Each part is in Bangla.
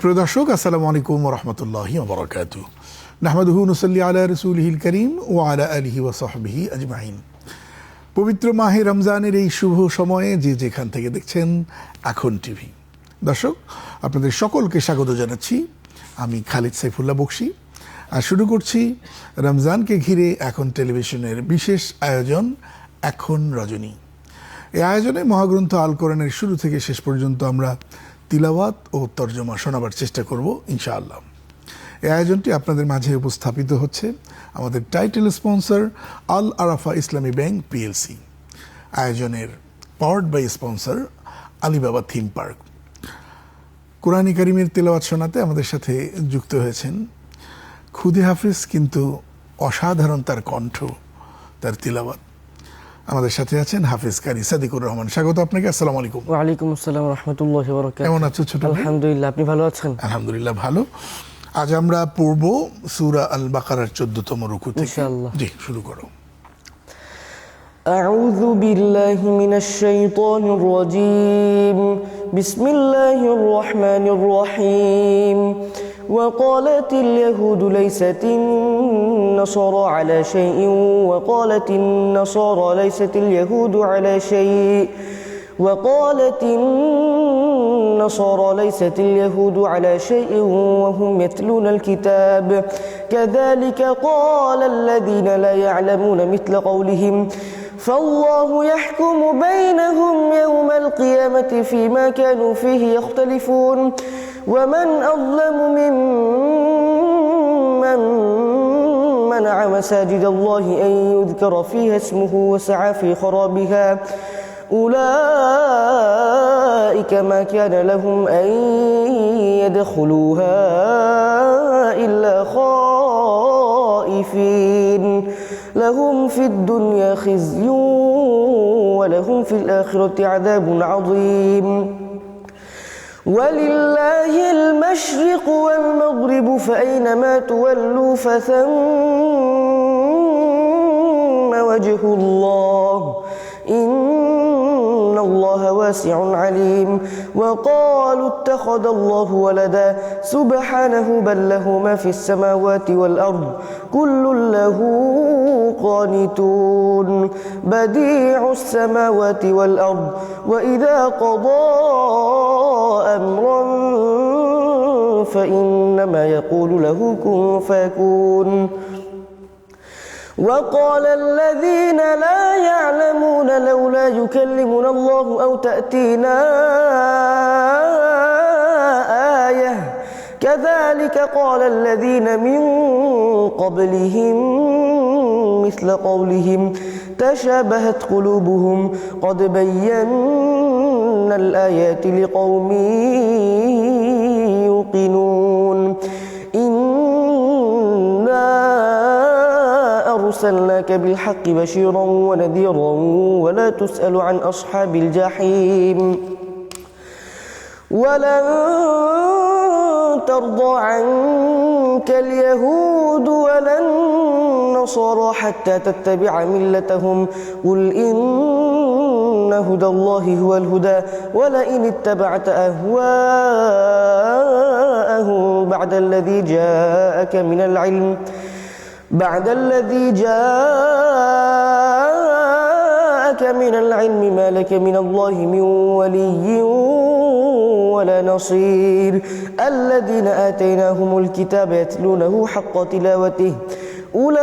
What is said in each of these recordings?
প্রিয় দর্শক, আসসালামু আলাইকুম ওয়া রাহমাতুল্লাহি ওয়া বারাকাতুহু। নাহমাদুহু নুসাল্লি আলা রাসূলিহিল কারীম ওয়া আলা আলিহি ওয়া সাহবিহি আজমাইন। পবিত্র মাহে রমজানের এই শুভ সময়ে যে যেখান থেকে দেখছেন এখন টিভি, দর্শক আপনাদের সকলকে স্বাগত জানাচ্ছি। আমি খালিদ সাইফুল্লাহ বকশী। আর শুরু করছি রমজানকে ঘিরে এখন টেলিভিশনের বিশেষ আয়োজন এখন রজনী। এই আয়োজনে মহাগ্রন্থ আল কোরআনের শুরু থেকে শেষ পর্যন্ত আমরা তিলাওয়াত ও তর্জমা শোনাবার চেষ্টা করব ইনশাআল্লাহ। এই আয়োজনটি আপনাদের মাঝে উপস্থাপিত হচ্ছে আমাদের title sponsor Al Arafah Islami Bank PLC. আয়োজনের powered by sponsor Alibaba theme park. কোরআন কারীমের তিলাওয়াত শোনাতে আমাদের সাথে যুক্ত হয়েছেন খুদে হাফিজ, কিন্তু অসাধারণ তার কণ্ঠ, তার তিলাওয়াত। আমাদের সাথে আছেন হাফিজ কারি সাদিকুর রহমান। স্বাগত আপনাকে। আসসালামু আলাইকুম। ওয়া আলাইকুম আসসালাম ওয়া রাহমাতুল্লাহি ওয়া বারাকাতুহু। কেমন আছো ছোট ভাই? আলহামদুলিল্লাহ, আপনি ভালো আছেন? আলহামদুলিল্লাহ ভালো। আজ আমরা পড়ব সূরা আল বাকারার 14তম রুকু থেকে। ইনশাআল্লাহ। জি, শুরু করো। আউযু বিল্লাহি মিনাশ শাইতানির রাজীম। বিসমিল্লাহির রহমানির রহিম। وقالت اليهود ليست النصارى على شيء وقالت النصارى ليست اليهود على شيء وقالت النصارى ليست اليهود على شيء وهم يتلون الكتاب كذلك قال الذين لا يعلمون مثل قولهم فالله يحكم بينهم يوم القيامة فيما كانوا فيه يختلفون ومن أظلم ممن منع مساجد الله أن يذكر فيها اسمه وسعى في خرابها أولئك ما كان لهم أن يدخلوها إلا خائفين لهم في الدنيا خزي ولهم في الآخرة عذاب عظيم ولله المشرق والمغرب فأينما تولوا فثم وجه الله إن الله واسع عليم وقالوا اتخذ الله ولدا سبحانه بل له ما في السماوات والأرض كل له قانتون بديع السماوات والأرض وإذا قضى أمرا فإنما يقول له كن فيكون وقال الذين لا يعلمون لولا يكلمنا الله أو تأتينا آية كذلك قال الذين من قبلهم مثل قولهم تشابهت قلوبهم قد بينا الآيات لقوم يوقنون إنا أرسلناك بالحق بشيرا ونذيرا ولا تسأل عن أصحاب الجحيم ولن ترضى عنك اليهود ولا النصارى حتى تتبع ملتهم قل إن هدى الله هو الهدى ولئن اتبعت أهواءهم بعد الذي جاءك من العلم ما لك من الله من ولي ولا نصير الذين آتيناهم الكتاب يتلونه حق تلاوته أولئك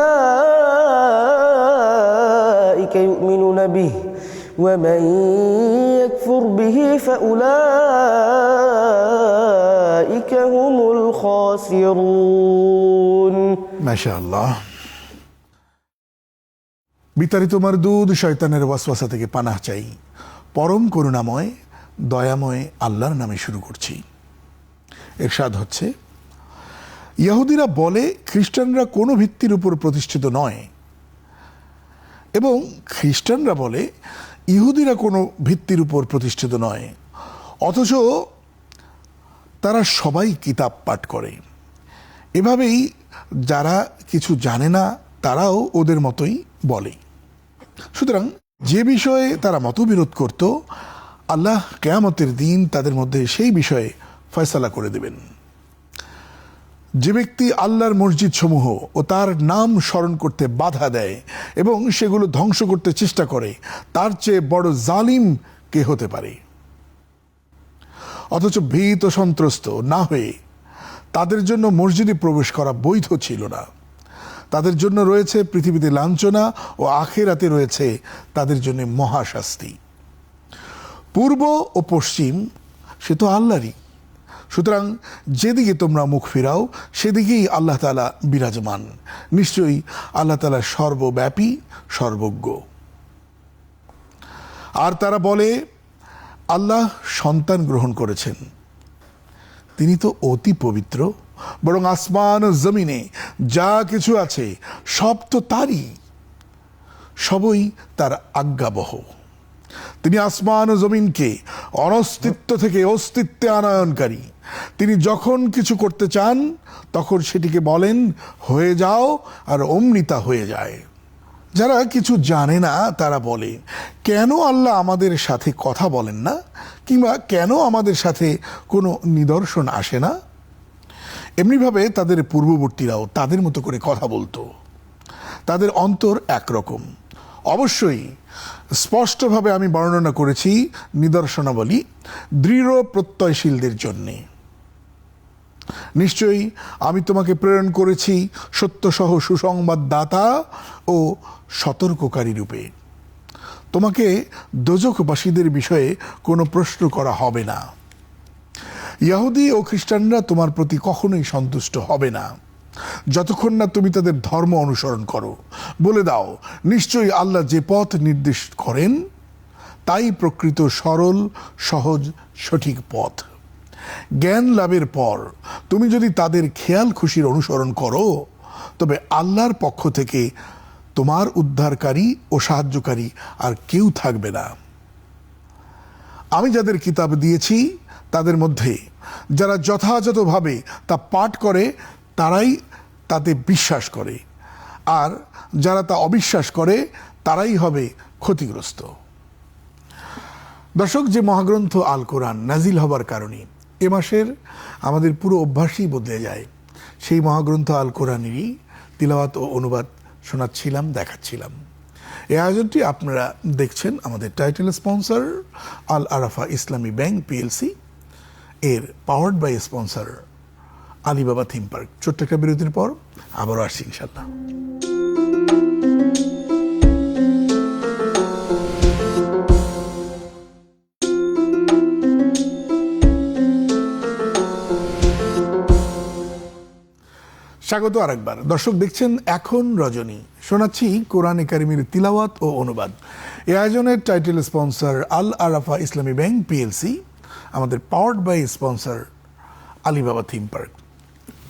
يؤمنون به ومن يكفر به فأولئك هم الخاسرون মাশাআল্লাহ। বিতাড়িত মারদুদ শয়তানের ওয়াসওয়াসা থেকে পানাহ চাই। পরম করুণাময় দয়াময় আল্লাহর নামে শুরু করছি। ইরশাদ হচ্ছে, ইহুদিরা বলে খ্রিস্টানরা কোনো ভিত্তির উপর প্রতিষ্ঠিত নয়, এবং খ্রিস্টানরা বলে ইহুদিরা কোনো ভিত্তির উপর প্রতিষ্ঠিত নয়, অথচ তারা সবাই কিতাব পাঠ করে। এভাবেই যারা কিছু জানে না তারাও ওদের মতোই বলে। সুতরাং যে বিষয়ে তারা মতবিরোধ করত, আল্লাহ কিয়ামতের দিন তাদের মধ্যে সেই বিষয়ে ফয়সালা করে দেবেন। যে ব্যক্তি আল্লাহর মসজিদ সমূহ ও তার নাম স্মরণ করতে বাধা দেয় এবং সেগুলো ধ্বংস করতে চেষ্টা করে, তার চেয়ে বড় জালিম কে হতে পারে? অথচ ভীত ও সন্ত্রস্ত না হয়ে তাদের জন্য মসজিদে প্রবেশ করা বৈধ ছিল না। তাদের জন্য রয়েছে পৃথিবীতে লাঞ্ছনা ও আখিরাতে রয়েছে তাদের জন্য মহাশাস্তি। পূর্ব ও পশ্চিম সে তো আল্লাহরই, সুতরাং যেদিকে তোমরা মুখ ফিরাও সেদিকেই আল্লাহ তাআলা বিরাজমান। নিশ্চয়ই আল্লাহ তাআলা সর্বব্যাপী, সর্বজ্ঞ। আর তারা বলে, আল্লাহ সন্তান গ্রহণ করেছেন। তিনি তো অতি পবিত্র, বরং আসমান ও জমিনে যা কিছু আছে সব তো তারই, সবই তার আজ্ঞাবহ। তিনি আসমান ও জমিনকে অনস্তিত্ব থেকে অস্তিত্বে আনয়নকারী। তিনি যখন কিছু করতে চান তখন সেটিকে বলেন হয়ে যাও, আর অমনি তা হয়ে যায়। যারা কিছু জানে না তারা বলে, কেন আল্লাহ আমাদের সাথে কথা বলেন না, কিংবা কেন আমাদের সাথে কোনো নিদর্শন আসে না? এমনিভাবে তাদের পূর্ববর্তীরাও তাদের মতো করে কথা বলতো। তাদের অন্তর একরকম। অবশ্যই স্পষ্টভাবে আমি বর্ণনা করেছি নিদর্শনাবলী দৃঢ় প্রত্যয়শীলদের জন্যে। নিশ্চয়ই আমি তোমাকে প্রেরণ করেছি সত্যসহ সুসংবাদদাতা ও সতর্ককারী রূপে। তোমাকে দোজখবাসীদের বিষয়ে কোনো প্রশ্ন করা হবে না। ইহুদি ও খ্রিস্টানরা তোমার প্রতি কখনোই সন্তুষ্ট হবে না যতক্ষণ না তুমি তাদের ধর্ম অনুসরণ করো। বলে দাও, নিশ্চয়ই আল্লাহ যে পথ নির্দেশ করেন তাই প্রকৃত সরল, সহজ, সঠিক পথ। জ্ঞান লাভের পর তুমি যদি তাদের খেয়াল খুশির অনুসরণ করো, তবে আল্লাহর পক্ষ থেকে তোমার উদ্ধারকারী ও সাহায্যকারী আর কেউ থাকবে না। আমি যাদের কিতাব দিয়েছি তাদের মধ্যে যারা যথাযথভাবে তা পাঠ করে তারাই তাতে বিশ্বাস করে, আর যারা তা অবিশ্বাস করে তারাই হবে ক্ষতিগ্রস্ত। দর্শক, যে মহাগ্রন্থ আল কোরআন নাজিল হবার কারণে এ মাসের আমাদের পুরো অভ্যাসই বদলে যায়, সেই মহাগ্রন্থ আল কোরআনেরই তিলাওয়াত ও অনুবাদ শোনাচ্ছিলাম, দেখাচ্ছিলাম। এই আয়োজনটি আপনারা দেখছেন আমাদের title sponsor Al Arafah Islami Bank PLC এর powered by sponsor Alibaba theme park. ছোট্ট একটা বিরতির পর আবারও আসছি ইনশাল্লাহ। স্বাগত আরেকবার। দর্শক দেখছেন এখন রজনী, শোনাচ্ছি কোরআনে কারিমের তিলাওয়াত ও অনুবাদ। এই আয়োজনের title sponsor Al Arafah Islami Bank PLC, আমাদের powered by sponsor Alibaba theme park.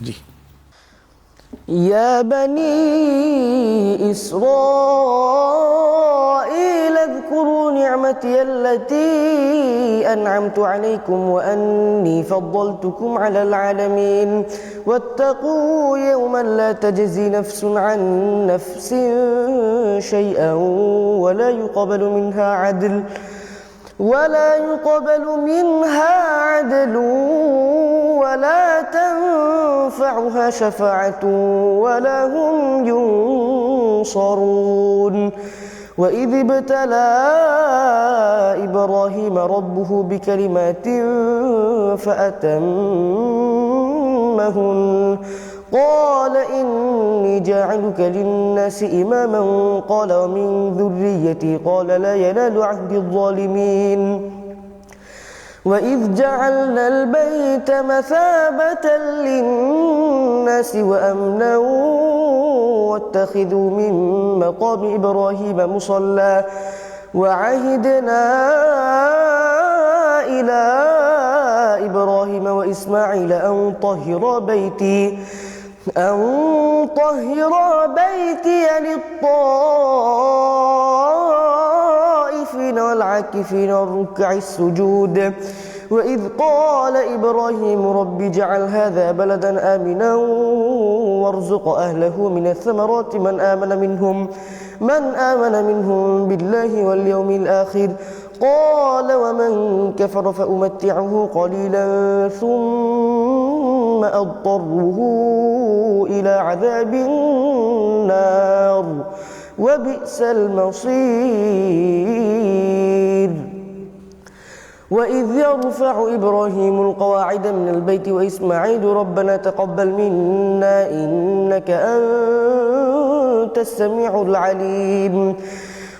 জি। يا بني إسرائيل اذكروا نعمتي التي أنعمت عليكم وأني فضلتكم على العالمين واتقوا يوما لا تجزي نفس عن نفس شيئا ولا يقبل منها عدل ولا تنفعها شفاعة ولا هم ينصرون وإذ ابتلى إبراهيم ربه بكلمات فأتمهن قال إني جاعلك للناس إماما قال ومن ذريتي قال لا ينال عهد الظالمين وإذ جعلنا البيت مثابة للناس وأمنا واتخذوا من مقام إبراهيم مصلى وعهدنا إلى إبراهيم وإسماعيل أن طهر بيتي للطائفين والعاكفين والركع السجود وإذ قال إبراهيم رب اجعل هذا بلدا آمنا وارزق أهله من الثمرات من آمن منهم بالله واليوم الآخر قال ومن كفر فأمتعه قليلا ثم أضطره إلى عذاب النار وبئس المصير وإذ يرفع إبراهيم القواعد من البيت وإسماعيل ربنا تقبل منا إنك أنت السميع العليم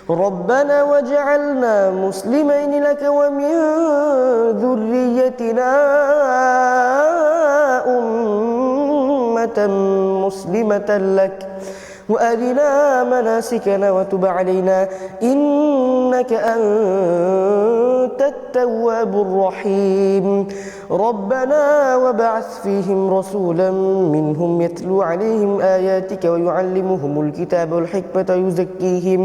ربنا واجعلنا مسلمين لك ومن ذريتنا أمة مسلمة لك وأرنا مناسكنا وتب علينا إنك أنت التواب الرحيم ربنا وبعث فيهم رسولا منهم يتلو عليهم آياتك ويعلمهم الكتاب والحكمة ويزكيهم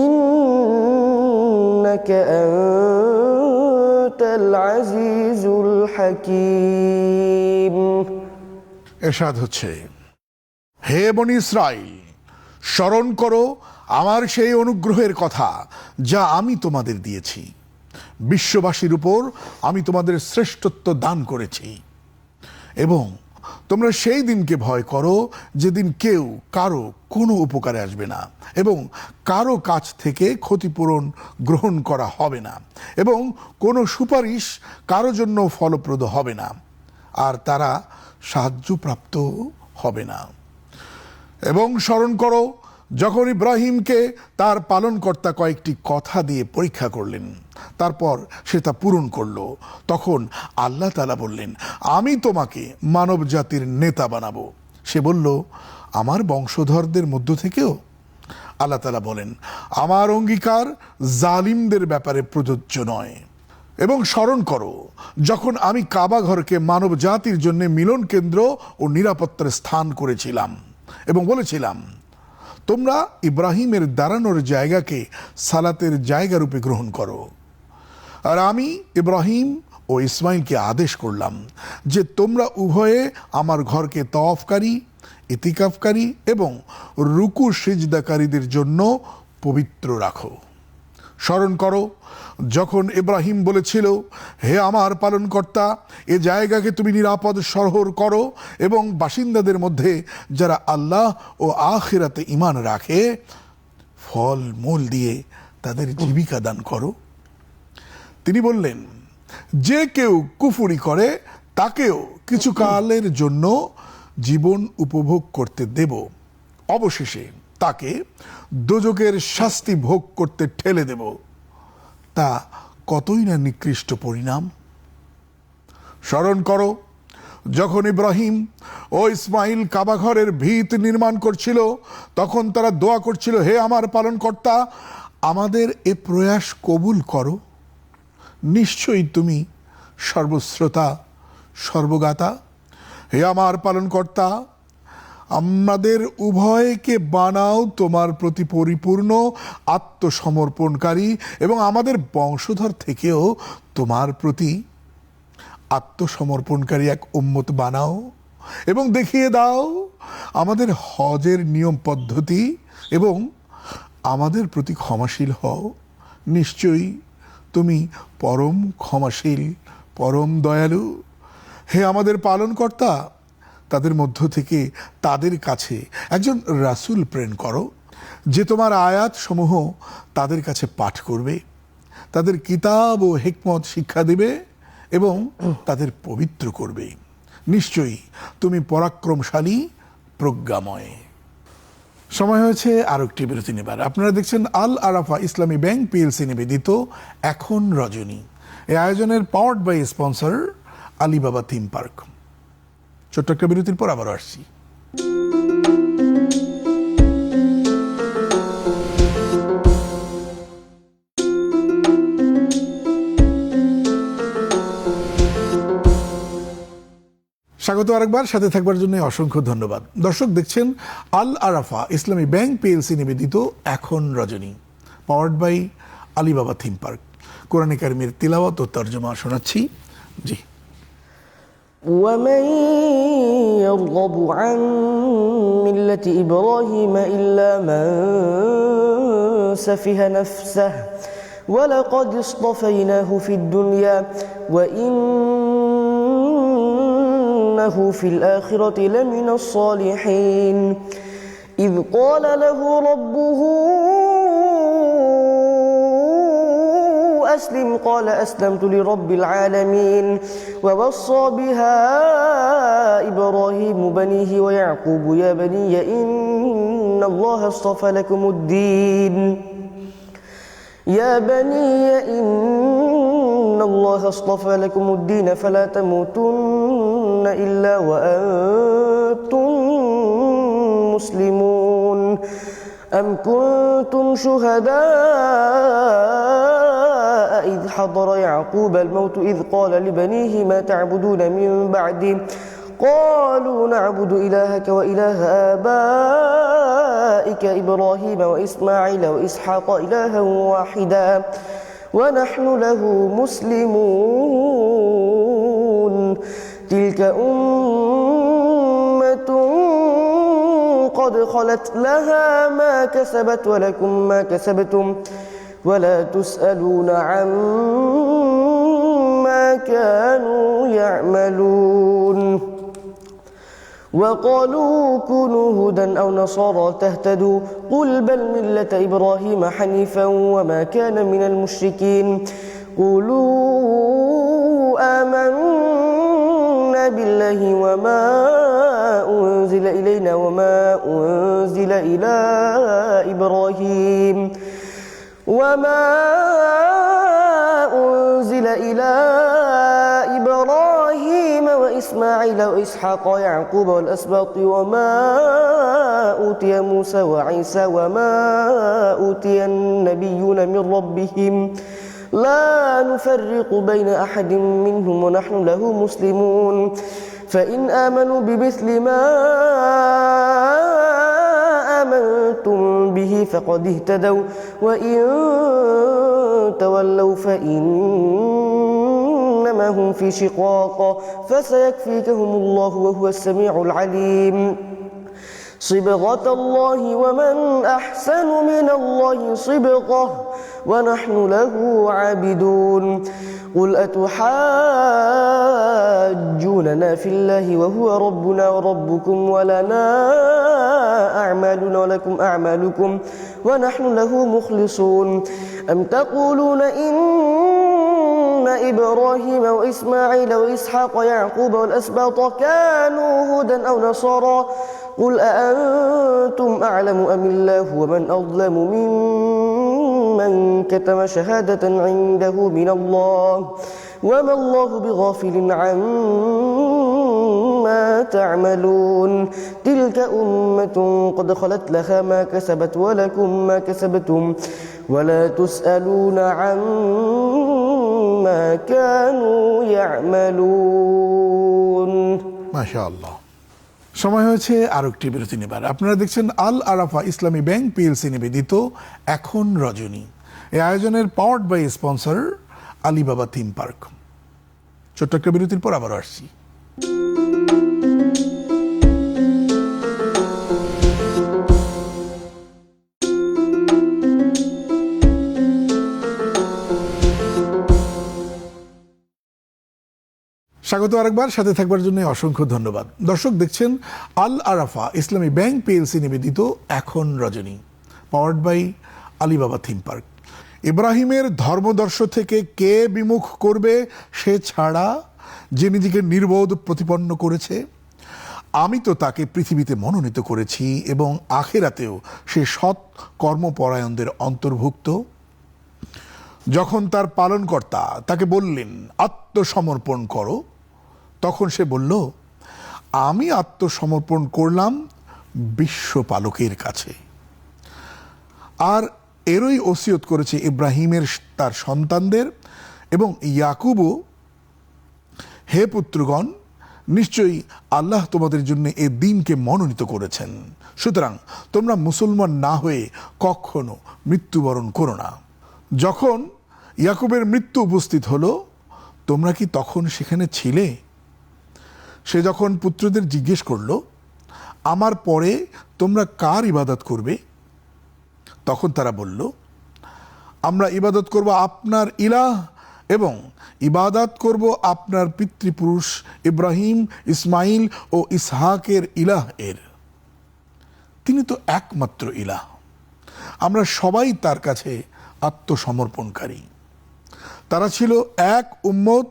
إنك أنت العزيز الحكيم এরশাদ হচ্ছে, হে বনি ইসরাইল, স্মরণ করো আমার সেই অনুগ্রহের কথা যা আমি তোমাদের দিয়েছি। বিশ্ববাসীর উপর আমি তোমাদের শ্রেষ্ঠত্ব দান করেছি এবং তোমরা সেই দিনকে ভয় করো যেদিন কেউ কারো কোনো উপকারে আসবে না এবং কারো কাছ থেকে ক্ষতিপূরণ গ্রহণ করা হবে না এবং কোনো সুপারিশ কারো জন্য ফলপ্রদ হবে না, আর তারা সাহায্যপ্রাপ্ত হবে না। এবং স্মরণ করো যখন ইব্রাহিমকে তার পালনকর্তা কয়েকটি কথা দিয়ে পরীক্ষা করলেন, তারপর সে তা পূরণ করল। তখন আল্লাহ তাআলা বললেন, আমি তোমাকে মানব জাতির নেতা বানাবো। সে বলল, আমার বংশধরদের মধ্য থেকেও? আল্লাহ তাআলা বলেন, আমার অঙ্গীকার জালিমদের ব্যাপারে প্রযোজ্য নয়। এবং স্মরণ করো যখন আমি কাবা ঘরকে মানব জাতির জন্য মিলন কেন্দ্র ও নিরাপত্তার স্থান করেছিলাম এবং বলেছিলাম, তোমরা ইব্রাহিমের দাঁড়ানোর জায়গাকে সালাতের জায়গা রূপে গ্রহণ করো। আর আমি ইব্রাহিম ও ইসমাইলকে আদেশ করলাম যে তোমরা উভয়ে আমার ঘরকে তওয়াফকারী, ইতিকাফকারী এবং রুকু সিজদাকারীদের জন্য পবিত্র রাখো। স্মরণ করো যখন ইব্রাহিম বলেছিল, হে আমার পালনকর্তা, এ জায়গাকে তুমি নিরাপদ শহর করো এবং বাসিন্দাদের মধ্যে যারা আল্লাহ ও আখিরাতে ঈমান রাখে ফল মূল দিয়ে তাদের জীবিকা দান করো। তিনি বললেন, যে কেউ কুফরি করে তাকেও কিছু কালের জন্য জীবন উপভোগ করতে দেব, অবশেষে তাকে দোজখের শাস্তি ভোগ করতে ঠেলে দেব। তা কতই না নিকৃষ্ট পরিণাম। স্মরণ করো যখন ইব্রাহিম ও ইসমাইল কাবাঘরের ভিত নির্মাণ করছিল, তখন তারা দোয়া করছিল, হে আমার পালনকর্তা, আমাদের এ প্রয়াস কবুল করো। নিশ্চয়ই তুমি সর্বশ্রোতা, সর্বজ্ঞাতা। হে আমার পালনকর্তা, আমাদের উভয়কে বানাও তোমার প্রতি পরিপূর্ণ আত্মসমর্পণকারী এবং আমাদের বংশধর থেকেও তোমার প্রতি আত্মসমর্পণকারী এক উম্মত বানাও এবং দেখিয়ে দাও আমাদের হজের নিয়ম পদ্ধতি এবং আমাদের প্রতি ক্ষমাশীল হও। নিশ্চয়ই তুমি পরম ক্ষমাশীল, পরম দয়ালু। হে আমাদের পালনকর্তা, তাদের মধ্য থেকে তাদের কাছে একজন রাসূল প্রেরণ করো যে তোমার আয়াত সমূহ তাদের কাছে পাঠ করবে, তাদের কিতাব ও হিকমত শিক্ষা দেবে এবং তাদের পবিত্র করবে। নিশ্চয়ই তুমি পরাক্রমশালী, প্রজ্ঞাময়। সময় হয়েছে আরো একটি বিরতি নেবার। আপনারা দেখছেন আল আরাফা ইসলামী ব্যাংক পিএলসি নিবেদিত এখন রজনী। এই আয়োজনের powered by sponsor Alibaba theme park. ছোট্ট একটা বিরতির পর আবারও আসছি। স্বাগত আরেকবার, সাথে থাকবার জন্য অসংখ্য ধন্যবাদ। দর্শক দেখছেন আল আরাফা ইসলামী ব্যাংক পিএলসি নিবেদিত এখন রজনী, powered by Alibaba theme park. কোরআনে কারিমের তিলাওয়াত ও তর্জমা শোনাচ্ছি। জি। ومن يرغب عن ملة إبراهيم إلا من سفه نفسه ولقد اصطفيناه في الدنيا وإنه إنه في الآخرة لمن الصالحين إذ قال له ربه أسلم قال أسلمت لرب العالمين ووصى بها إبراهيم بنيه ويعقوب يا بني إن الله اصطفى لكم الدين فلا تموتن إلا وأنتم مسلمون أم كنتم شهداء إذ حضر يعقوب الموت إذ قال لبنيه ما تعبدون من بعدي قالوا نعبد إلهك وإله آبائك إبراهيم وإسماعيل وإسحاق إلها واحدا ونحن له مسلمون تلك أمة قد خلت لها ما كسبت ولكم ما كسبتم ولا تسألون عما كانوا يعملون وقالوا كونوا هودا أو نصارى تهتدوا قل بل ملة إبراهيم حنيفا وما كان من المشركين قولوا آمنا بالله وما أنزل إلينا وما أنزل إلى إبراهيم وإسماعيل وإسحاق ويعقوب والأسباط وما أوتي موسى وعيسى وما أوتي النبيون من ربهم لا نفرق بين أحد منهم ونحن له مسلمون فإن آمنوا بمثل ما آمنتم به فقد اهتدوا وإن تولوا فإنما هم في شقاق فسيكفيكهم الله وهو السميع العليم صبغة الله ومن أحسن من الله صبغة ونحن له عابدون قل أتحاجوننا في الله وهو ربنا وربكم ولنا أعمالنا ولكم أعمالكم ونحن له مخلصون أم تقولون إن إبراهيم وإسماعيل وإسحاق ويعقوب والأسباط كانوا هودا أو نصارى قل أأنتم أعلم أم الله ومن أظلم ممن كتم شهادة عنده من الله وما الله بغافل عما تعملون تلك أمة قد خلت لها ما كسبت ولكم ما كسبتم ولا تسألون عما كانوا يعملون মাশাআল্লাহ। সময় হয়েছে আরো একটি বিরতি নেবার। আপনারা দেখছেন আল আরাফা ইসলামী ব্যাংক পিএলসি নিবেদিত এখন রজনী। এই আয়োজনের powered by sponsor Alibaba theme park. ছোট্ট একটা বিরতির পর আবার আসছি। স্বাগত আরেকবার, সাথে থাকবার জন্য অসংখ্য ধন্যবাদ। দর্শক দেখছেন আল আরাফা ইসলামী ব্যাংক পিএলসি নিবেদিত এখন রজনী, powered by Alibaba theme park. ইব্রাহিমের ধর্মদর্শ থেকে কে বিমুখ করবে সে ছাড়া যে নিজেকে নির্বোধ প্রতিপন্ন করেছে? আমি তো তাকে পৃথিবীতে মনোনীত করেছি এবং আখিরাতেও সে সৎ কর্মপরায়ণদের অন্তর্ভুক্ত। যখন তার পালনকর্তা তাকে বললেন আত্মসমর্পণ করো, তখন সে বলল আমি আত্মসমর্পণ করলাম বিশ্বপালকের কাছে। আর এরই ওসিয়ত করেছে ইব্রাহিমের তার সন্তানদের এবং ইয়াকুবও, হে পুত্রগণ, নিশ্চয়ই আল্লাহ তোমাদের জন্য এ দিনকে মনোনীত করেছেন, সুতরাং তোমরা মুসলমান না হয়ে কখনো মৃত্যুবরণ করো না। যখন ইয়াকুবের মৃত্যু উপস্থিত হলো, তোমরা কি তখন সেখানে ছিলে? সে যখন পুত্রদের জিজ্ঞেস করল আমার পরে তোমরা কার ইবাদত করবে, তখন তারা বলল আমরা ইবাদত করব আপনার ইলাহ এবং ইবাদত করব আপনার পিতৃপুরুষ ইব্রাহিম, ইসমাইল ও ইসহাকের ইলাহ এর। তিনি তো একমাত্র ইলাহ, আমরা সবাই তার কাছে আত্মসমর্পণকারী। তারা ছিল এক উম্মত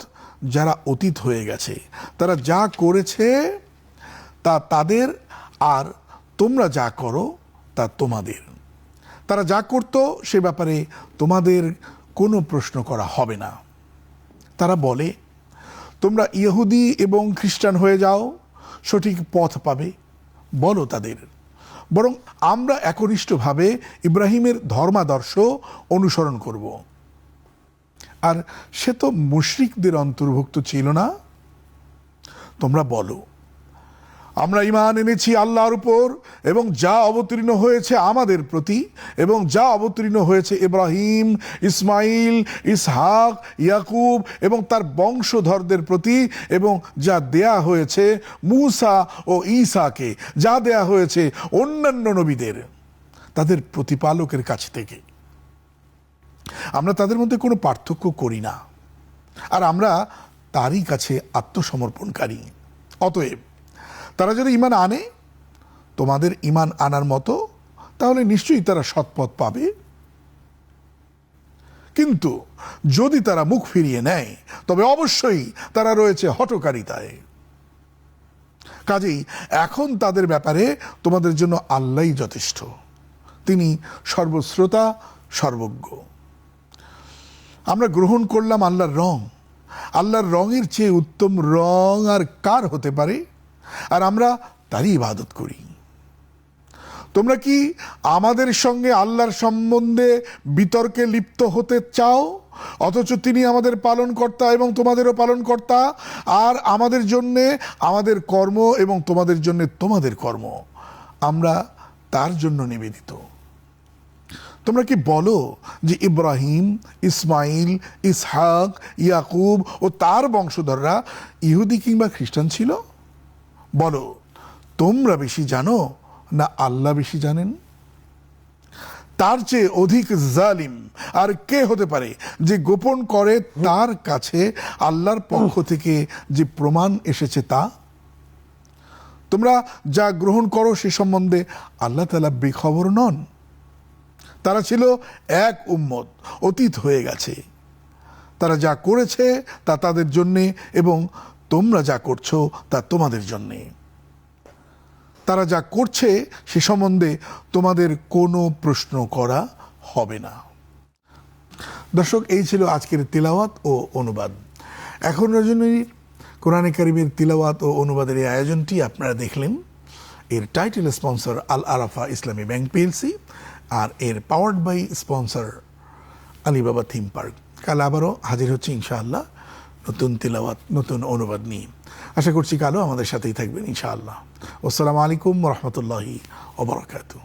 যারা অতীত হয়ে গেছে, তারা যা করেছে তা তাদের, আর তোমরা যা করো তা তোমাদের। তারা যা করত সে ব্যাপারে তোমাদের কোনো প্রশ্ন করা হবে না। তারা বলে, তোমরা ইহুদি এবং খ্রিস্টান হয়ে যাও, সঠিক পথ পাবে। বলো তাদের, বরং আমরা একনিষ্ঠভাবে ইব্রাহিমের ধর্মাদর্শ অনুসরণ করব। আর সে তো মুশরিকদের অন্তর্ভুক্ত ছিল না। তোমরা বলো, আমরা ঈমান এনেছি আল্লাহর উপর এবং যা অবতীর্ণ হয়েছে আমাদের প্রতি, এবং যা অবতীর্ণ হয়েছে ইব্রাহিম, ইসমাইল, ইসহাক, ইয়াকুব এবং তার বংশধরদের প্রতি, এবং যা দেয়া হয়েছে মূসা ও ঈসাকে, যা দেয়া হয়েছে অন্যান্য নবীদের তাদের প্রতিপালকের কাছ থেকে। আমরা তাদের মধ্যে কোনো পার্থক্য করি না, আর আমরা তারই কাছে আত্মসমর্পণকারী। অতএব তারা যদি ঈমান আনে তোমাদের ঈমান আনার মতো, তাহলে নিশ্চয়ই তারা সৎপথ পাবে। কিন্তু যদি তারা মুখ ফিরিয়ে নেয় তবে অবশ্যই তারা রয়েছে হঠকারিতায়। কাজেই এখন তাদের ব্যাপারে তোমাদের জন্য আল্লাহই যথেষ্ট, তিনি সর্বশ্রোতা, সর্বজ্ঞ। আমরা গ্রহণ করলাম আল্লাহর রং। আল্লাহর রঙের চেয়ে উত্তম রং আর কার হতে পারে? আর আমরা তারই ইবাদত করি। তোমরা কি আমাদের সঙ্গে আল্লাহর সম্বন্ধে বিতর্কে লিপ্ত হতে চাও, অথচ তিনি আমাদের পালনকর্তা এবং তোমাদেরও পালনকর্তা, আর আমাদের জন্যে আমাদের কর্ম এবং তোমাদের জন্য তোমাদের কর্ম, আমরা তার জন্য নিবেদিত। তোমরা কি বলো যে ইব্রাহিম, ইসমাইল, ইসহাক, ইয়াকুব ও তার বংশধররা ইহুদি কিংবা খ্রিস্টান ছিল? বলো, তোমরা বেশি জানো না আল্লাহ বেশি জানেন? তার চেয়ে অধিক জালিম আর কে হতে পারে যে গোপন করে তার কাছে আল্লাহর পক্ষ থেকে যে প্রমাণ এসেছে তা? তোমরা যা গ্রহণ করো সে সম্বন্ধে আল্লাহ তাআলা বেখবর নন। তারা ছিল এক উম্মত, অতীত হয়ে গেছে। তারা যা করেছে তা তাদের জন্যে, এবং তোমরা যা করছো তা তোমাদের জন্যে। তারা যা করছে সে সম্বন্ধে তোমাদের কোনো প্রশ্ন করা হবে না। দর্শক, এই ছিল আজকের তিলাওয়াত ও অনুবাদ। এখন রজনীর কোরআনে কারিমের তিলাওয়াত ও অনুবাদের এই আয়োজনটি আপনারা দেখলেন। এর title sponsor Al Arafah Islami Bank PLC, আর এর powered by sponsor Alibaba theme park. কাল আবারও হাজির হচ্ছে ইনশাআল্লাহ নতুন তিলাওয়াত, নতুন অনুবাদ নিয়ে। আশা করছি কালও আমাদের সাথেই থাকবেন ইনশাআল্লাহ। আসসালামু আলাইকুম ওয়া রাহমাতুল্লাহি ওয়া বারাকাতুহু।